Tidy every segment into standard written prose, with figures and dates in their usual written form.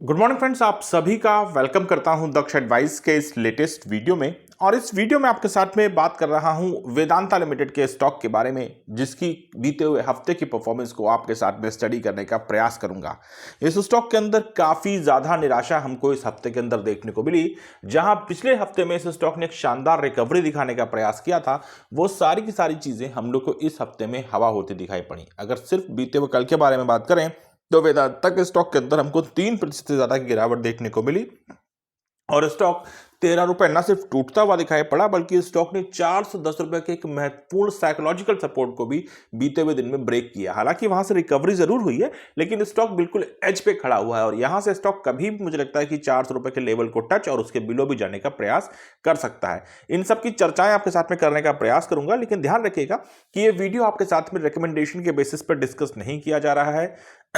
Good morning friends, आप सभी का वेलकम करता हूं दक्ष एडवाइस के इस लेटेस्ट वीडियो में। और इस वीडियो में आपके साथ में बात कर रहा हूं वेदांता लिमिटेड के स्टॉक के बारे में, जिसकी बीते हुए हफ्ते की परफॉर्मेंस को आपके साथ में स्टडी करने का प्रयास करूंगा। इस स्टॉक के अंदर काफी ज्यादा निराशा हमको इस हफ्ते के अंदर देखने को मिली। जहां पिछले हफ्ते में इस स्टॉक ने एक शानदार रिकवरी दिखाने का प्रयास किया था, वो सारी की सारी चीजें हम लोग को इस हफ्ते में हवा होती दिखाई पड़ी। अगर सिर्फ बीते हुए कल के बारे में बात करें तो वेदांता के स्टॉक के अंदर हमको 3% से ज्यादा की गिरावट देखने को मिली और स्टॉक 13 रुपए न सिर्फ टूटता हुआ दिखाई पड़ा, बल्कि स्टॉक ने 410 रुपए के एक महत्वपूर्ण साइकोलॉजिकल सपोर्ट को भी बीते हुए दिन में ब्रेक किया। हालांकि वहां से रिकवरी जरूर हुई है, लेकिन स्टॉक बिल्कुल एज पे खड़ा हुआ है और यहां से स्टॉक कभी भी मुझे लगता है कि 400 रुपए के लेवल को टच और उसके बिलो भी जाने का प्रयास कर सकता है। इन सब की चर्चाएं आपके साथ में करने का प्रयास करूंगा, लेकिन ध्यान रखिएगा कि ये वीडियो आपके साथ में रिकमेंडेशन के बेसिस पर डिस्कस नहीं किया जा रहा है।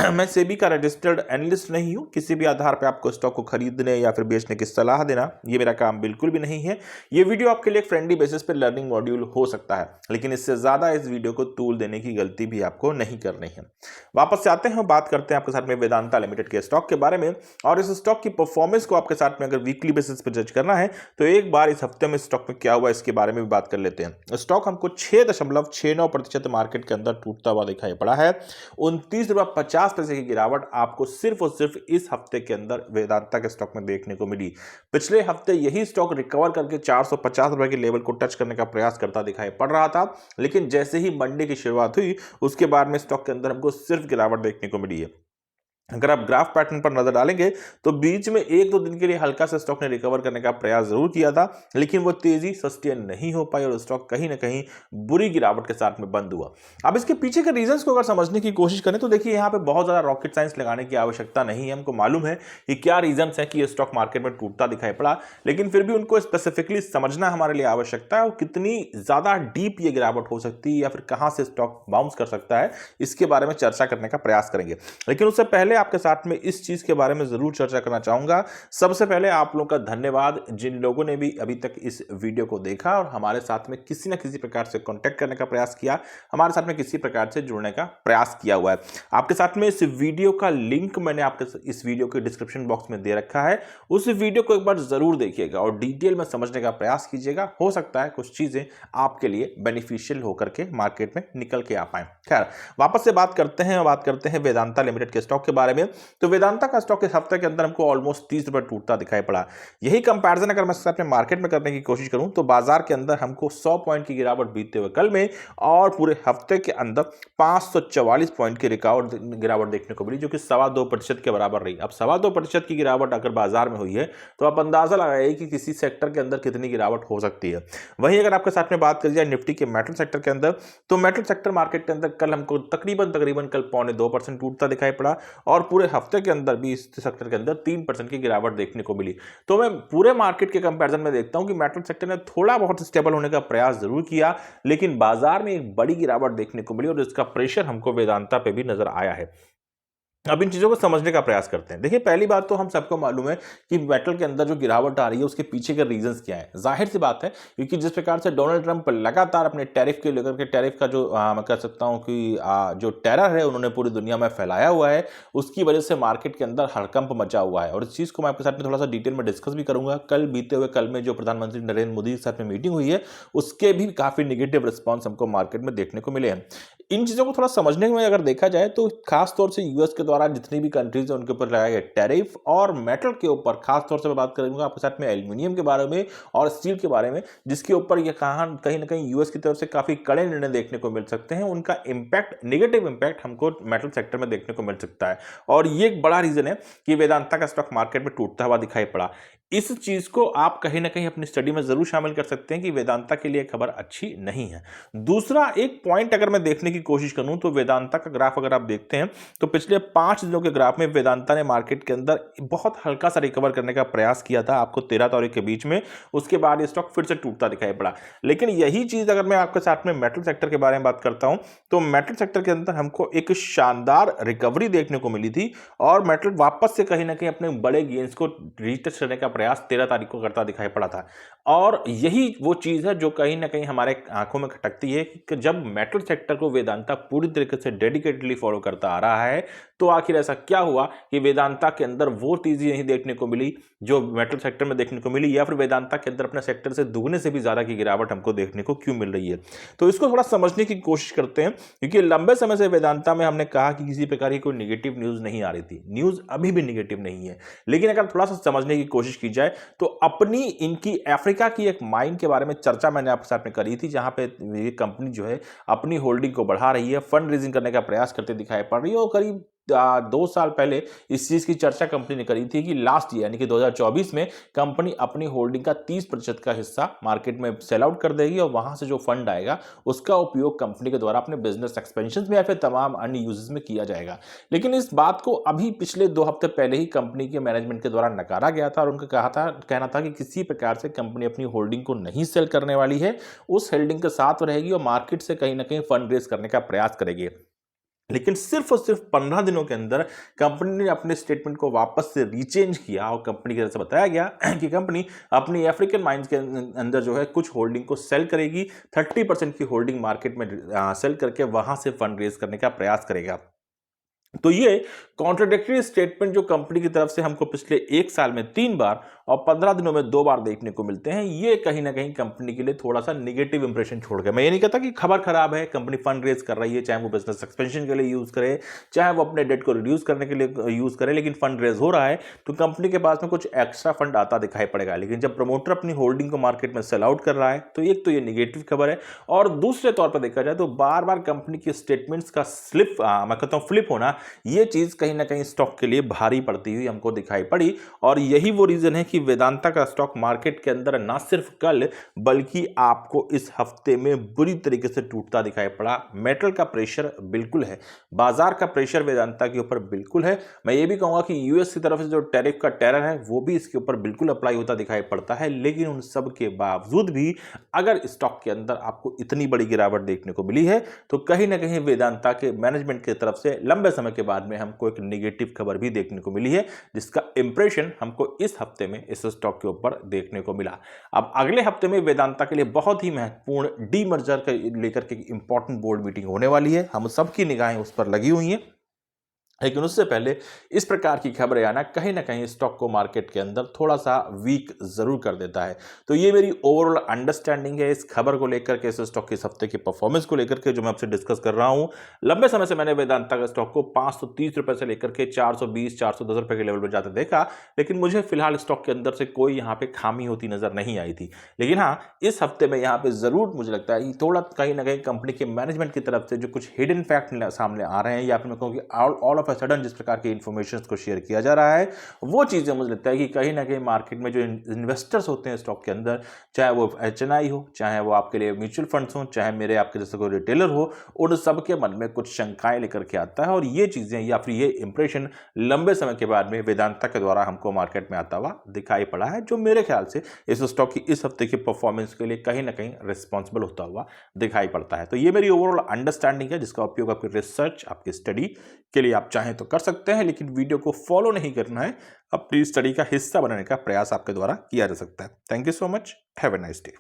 मैं सेबी का रजिस्टर्ड एनालिस्ट नहीं हूं। किसी भी आधार पे आपको स्टॉक को खरीदने या फिर बेचने की सलाह देना, ये मेरा काम बिल्कुल भी नहीं है। ये वीडियो आपके लिए एक फ्रेंडली बेसिस पे लर्निंग मॉड्यूल हो सकता है, लेकिन इससे ज्यादा इस वीडियो को टूल देने की गलती भी आपको नहीं करनी है। वापस से आते हैं, बात करते हैं आपके साथ में वेदांता लिमिटेड के स्टॉक के बारे में। और इस स्टॉक की परफॉर्मेंस को आपके साथ में अगर वीकली बेसिस पे जज करना है तो एक बार इस हफ्ते में स्टॉक में क्या हुआ इसके बारे में भी बात कर लेते हैं। स्टॉक हमको 6.69% मार्केट के अंदर टूटता हुआ दिखाई पड़ा है। 29.50 रुपए की गिरावट आपको सिर्फ और सिर्फ इस हफ्ते के अंदर वेदांता के स्टॉक में देखने को मिली। पिछले हफ्ते यही स्टॉक रिकवर करके 450 रुपए के लेवल को टच करने का प्रयास करता दिखाई पड़ रहा था, लेकिन जैसे ही मंडे की शुरुआत हुई उसके बाद में स्टॉक के अंदर हमको सिर्फ गिरावट देखने को मिली है। अगर आप ग्राफ पैटर्न पर नजर डालेंगे तो बीच में एक दो दिन के लिए हल्का सा स्टॉक ने रिकवर करने का प्रयास जरूर किया था, लेकिन वो तेजी सस्टेन नहीं हो पाई और स्टॉक कहीं ना कहीं बुरी गिरावट के साथ में बंद हुआ। अब इसके पीछे के रीजंस को अगर समझने की कोशिश करें तो देखिए, यहाँ पे बहुत ज्यादा रॉकेट साइंस लगाने की आवश्यकता नहीं है। हमको मालूम है कि क्या रीजंस है कि ये स्टॉक मार्केट में टूटता दिखाई पड़ा, लेकिन फिर भी उनको स्पेसिफिकली समझना हमारे लिए आवश्यकता है और कितनी ज्यादा डीप ये गिरावट हो सकती है या फिर कहां से स्टॉक बाउंस कर सकता है, इसके बारे में चर्चा करने का प्रयास करेंगे। लेकिन उससे पहले आपके साथ में इस चीज के बारे में जरूर चर्चा करना चाहूंगा। सबसे पहले आप लोगों का धन्यवाद जिन लोगों ने भी अभी तक इस वीडियो को देखा और हमारे साथ में किसी न किसी प्रकार से कांटेक्ट करने का प्रयास किया, हमारे साथ में किसी प्रकार से जुड़ने का प्रयास किया हुआ है। आपके साथ में इस वीडियो का लिंक मैंने आपके इस वीडियो के डिस्क्रिप्शन बॉक्स में दे रखा है। उस वीडियो को एक बार जरूर देखिएगा और डिटेल में समझने का प्रयास कीजिएगा। हो सकता है कुछ चीजें आपके लिए बेनिफिशियल होकर के मार्केट में निकल के आ पाए। खैर, वापस से बात करते हैं वेदांता लिमिटेड के स्टॉक के बारे में। तो वेदांता का स्टॉक इस हफ्ते के अंदर हमको ऑलमोस्ट 30 रुपए टूटता दिखाई पड़ा। यही कंपैरिजन अगर मैं अपने मार्केट में करने की कोशिश करूं तो बाजार के अंदर हमको 100 पॉइंट की गिरावट बीते हुए कल में और पूरे हफ्ते के अंदर 544 पॉइंट की गिरावट देखने को मिली, जो कि 2.25% के बराबर रही। अब 2.25% की गिरावट अगर बाजार में हुई है तो आप अंदाजा लगाइए कि किसी सेक्टर के अंदर कितनी गिरावट हो सकती है। वहीं अगर आपके साथ में बात करी जाए निफ्टी के मेटल सेक्टर के अंदर, तो मेटल सेक्टर मार्केट के अंदर कल हमको तकरीबन कल 0.25% टूटता दिखाई पड़ा और पूरे हफ्ते के अंदर भी इस सेक्टर के अंदर 3% की गिरावट देखने को मिली। तो मैं पूरे मार्केट के कंपैरिजन में देखता हूं कि मेटल सेक्टर ने थोड़ा बहुत स्टेबल होने का प्रयास जरूर किया, लेकिन बाजार में एक बड़ी गिरावट देखने को मिली और इसका प्रेशर हमको वेदांता पे भी नजर आया है। अब इन चीजों को समझने का प्रयास करते हैं। देखिए, पहली बात तो हम सबको मालूम है कि मेटल के अंदर जो गिरावट आ रही है उसके पीछे के रीजंस क्या है। जाहिर सी बात है, क्योंकि जिस प्रकार से डोनाल्ड ट्रंप लगातार अपने टैरिफ के लेकर के, टैरिफ का जो मैं कह सकता हूं कि जो टेरर है उन्होंने पूरी दुनिया में फैलाया हुआ है, उसकी वजह से मार्केट के अंदर हड़कंप मचा हुआ है। और इस चीज को मैं आपके साथ में थोड़ा सा डिटेल में डिस्कस भी करूंगा। कल बीते हुए कल में जो प्रधानमंत्री नरेंद्र मोदी के साथ में मीटिंग हुई है, उसके भी काफी निगेटिव रिस्पॉन्स हमको मार्केट में देखने को मिले हैं। इन चीजों को थोड़ा समझने में अगर देखा जाए तो खासतौर से यूएस के द्वारा जितनी भी कंट्रीज है उनके ऊपर लगाए गए टैरिफ और मेटल के ऊपर, खासतौर से मैं बात करूंगा आपके साथ में एल्यूमिनियम के बारे में और स्टील के बारे में, जिसके ऊपर ये कहीं ना कहीं यूएस की तरफ से काफी कड़े निर्णय देखने को मिल सकते हैं। उनका इंपैक्ट, नेगेटिव इंपैक्ट हमको मेटल सेक्टर में देखने को मिल सकता है और ये एक बड़ा रीजन है कि वेदांता का स्टॉक मार्केट में टूटता हुआ दिखाई पड़ा। इस चीज को आप कहीं ना कहीं अपनी स्टडी में जरूर शामिल कर सकते हैं कि वेदांता के लिए खबर अच्छी नहीं है। दूसरा एक पॉइंट अगर मैं देखने की कोशिश करूं तो वेदांता का ग्राफ अगर आप देखते हैं तो पिछले 5 दिनों के ग्राफ में वेदांता ने मार्केट के अंदर बहुत हल्का सा रिकवर करने का प्रयास किया था आपको 13 तारीख के बीच में। उसके बाद ये स्टॉक फिर से टूटता दिखाई पड़ा। लेकिन यही चीज अगर मैं आपके साथ में मेटल सेक्टर के बारे में बात करता हूं तो मेटल सेक्टर के अंदर हमको एक शानदार रिकवरी देखने को मिली थी और मेटल वापस से कहीं ना कहीं अपने बड़े गेन्स को रीटच करने का प्रयास 13 तारीख को करता दिखाई पड़ा था। और यही वो चीज है जो कहीं ना कहीं हमारे आंखों में खटकती है कि जब मेटल सेक्टर को वेदांता पूरी तरीके से डेडिकेटली फॉलो करता आ रहा है। तो आखिर ऐसा क्या हुआ कि वेदांता के अंदर वो तेजी नहीं देखने को मिली जो मेटल सेक्टर में देखने को मिली, या फिर वेदांता के अंदर अपने सेक्टर से दुगने से भी ज्यादा की गिरावट हमको देखने को क्यों मिल रही है? तो इसको थोड़ा समझने की कोशिश करते हैं, क्योंकि लंबे समय से वेदांता में हमने कहा कि किसी प्रकार की कोई नेगेटिव न्यूज नहीं आ रही थी। न्यूज अभी भी नेगेटिव नहीं है, लेकिन अगर थोड़ा सा समझने की कोशिश की जाए तो अपनी इनकी अफ्रीका की एक माइन के बारे में चर्चा मैंने आपके साथ में करी थी, जहां पे ये कंपनी जो है अपनी होल्डिंग को बढ़ा रही है, फंड रेजिंग करने का प्रयास करते दिखाई पड़ रही है। और करीब 2 साल पहले इस चीज की चर्चा कंपनी ने करी थी कि लास्ट ईयर यानी कि 2024 में कंपनी अपनी होल्डिंग का 30% का हिस्सा मार्केट में सेल आउट कर देगी और वहां से जो फंड आएगा उसका उपयोग कंपनी के द्वारा अपने बिजनेस एक्सपेंशन में या फिर तमाम अन्य यूजेस में किया जाएगा। लेकिन इस बात को अभी पिछले 2 हफ्ते पहले ही कंपनी के मैनेजमेंट के द्वारा नकारा गया था और उनका कहना था कि किसी प्रकार से कंपनी अपनी होल्डिंग को नहीं सेल करने वाली है, उस होल्डिंग के साथ रहेगी और मार्केट से कहीं ना कहीं फंड रेज करने का प्रयास करेगी। लेकिन सिर्फ और सिर्फ 15 दिनों के अंदर कंपनी ने अपने स्टेटमेंट को वापस से रीचेंज किया और कंपनी की तरफ से बताया गया कि कंपनी अपनी अफ्रीकन माइंस के अंदर जो है कुछ होल्डिंग को सेल करेगी, 30% की होल्डिंग मार्केट में सेल करके वहां से फंड रेज करने का प्रयास करेगा। तो ये कॉन्ट्राडिक्टरी स्टेटमेंट जो कंपनी की तरफ से हमको पिछले 1 साल में 3 बार और 15 दिनों में 2 बार देखने को मिलते हैं, ये कहीं ना कहीं कंपनी के लिए थोड़ा सा नेगेटिव इंप्रेशन छोड़ गया। मैं ये नहीं कहता कि खबर खराब है, कंपनी फंड रेज कर रही है, चाहे वो बिजनेस एक्सपेंशन के लिए यूज करे, चाहे वो अपने डेट को रिड्यूस करने के लिए यूज करे, लेकिन फंड रेज हो रहा है तो कंपनी के पास में कुछ एक्स्ट्रा फंड आता दिखाई पड़ेगा। लेकिन जब प्रमोटर अपनी होल्डिंग को मार्केट में सेल आउट कर रहा है तो एक तो ये नेगेटिव खबर है, और दूसरे तौर पर देखा जाए तो बार बार कंपनी के स्टेटमेंट्स का मैं कहता हूं फ्लिप होना, ये चीज कहीं ना कहीं स्टॉक के लिए भारी पड़ती हुई हमको दिखाई पड़ी। और यही वो रीजन है कि वेदांता का स्टॉक मार्केट के अंदर ना सिर्फ कल बल्कि आपको इस हफ्ते में बुरी तरीके से टूटता दिखाई पड़ा। मेटल का प्रेशर बिल्कुल है, बाजार का प्रेशर वेदांता के ऊपर बिल्कुल है। मैं ये भी कहूंगा कि यूएस की तरफ से जो टैरिफ का टेरर है वो भी इसके ऊपर बिल्कुल अप्लाई होता दिखाई पड़ता है। लेकिन उन सब के बावजूद भी अगर स्टॉक के अंदर आपको इतनी बड़ी गिरावट देखने को मिली है तो कहीं ना कहीं वेदांता के मैनेजमेंट की तरफ से लंबे समय के बाद में हमको एक नेगेटिव खबर भी देखने को मिली है, जिसका इंप्रेशन हमको इस हफ्ते में इस स्टॉक के ऊपर देखने को मिला। अब अगले हफ्ते में वेदांता के लिए बहुत ही महत्वपूर्ण डीमर्जर लेकर के इंपॉर्टेंट बोर्ड मीटिंग होने वाली है, हम सबकी निगाहें उस पर लगी हुई हैं। लेकिन उससे पहले इस प्रकार की खबरें आना कहीं ना कहीं स्टॉक को मार्केट के अंदर थोड़ा सा वीक जरूर कर देता है। तो ये मेरी ओवरऑल अंडरस्टैंडिंग है इस खबर को लेकर के, इस स्टॉक के इस हफ्ते की परफॉर्मेंस को लेकर के जो मैं आपसे डिस्कस कर रहा हूं। लंबे समय से मैंने वेदांता का स्टॉक को 530 रुपए से लेकर के 420 410 रुपए के लेवल पर जाते देखा, लेकिन मुझे फिलहाल स्टॉक के अंदर से कोई यहाँ पे खामी होती नजर नहीं आई थी। लेकिन हाँ, इस हफ्ते में यहाँ पे जरूर मुझे लगता है कि थोड़ा कहीं ना कहीं कंपनी के मैनेजमेंट की तरफ से जो कुछ हिडन फैक्ट सामने आ रहे हैं, या फिर मैं कहूँ कि ऑल सडन जिस प्रकार की इंफॉर्मेशन को शेयर किया जा रहा है, वो चीजें मुझे लगता है कि कहीं ना कहीं मार्केट में जो इन्वेस्टर्स होते हैं स्टॉक के अंदर, चाहे वो एचएनआई हो, चाहे वो आपके लिए म्यूचुअल फंड्स हो, चाहे मेरे आपके जैसे कोई रिटेलर हो, उन सबके मन में कुछ शंकाएं लेकर के आता है। और ये चीजें या फिर ये इंप्रेशन लंबे समय के बाद में वेदांता के द्वारा हमको मार्केट में आता हुआ दिखाई पड़ा है, जो मेरे ख्याल से इस स्टॉक की इस हफ्ते की परफॉर्मेंस के लिए कहीं ना कहीं रिस्पॉन्सिबल होता हुआ दिखाई पड़ता है। तो ये मेरी ओवरऑल अंडरस्टैंडिंग है, जिसका उपयोग आपकी रिसर्च, आपकी स्टडी के लिए आप चाहें तो कर सकते हैं, लेकिन वीडियो को फॉलो नहीं करना है, अपनी स्टडी का हिस्सा बनाने का प्रयास आपके द्वारा किया जा सकता है। Thank you so much, have a nice day.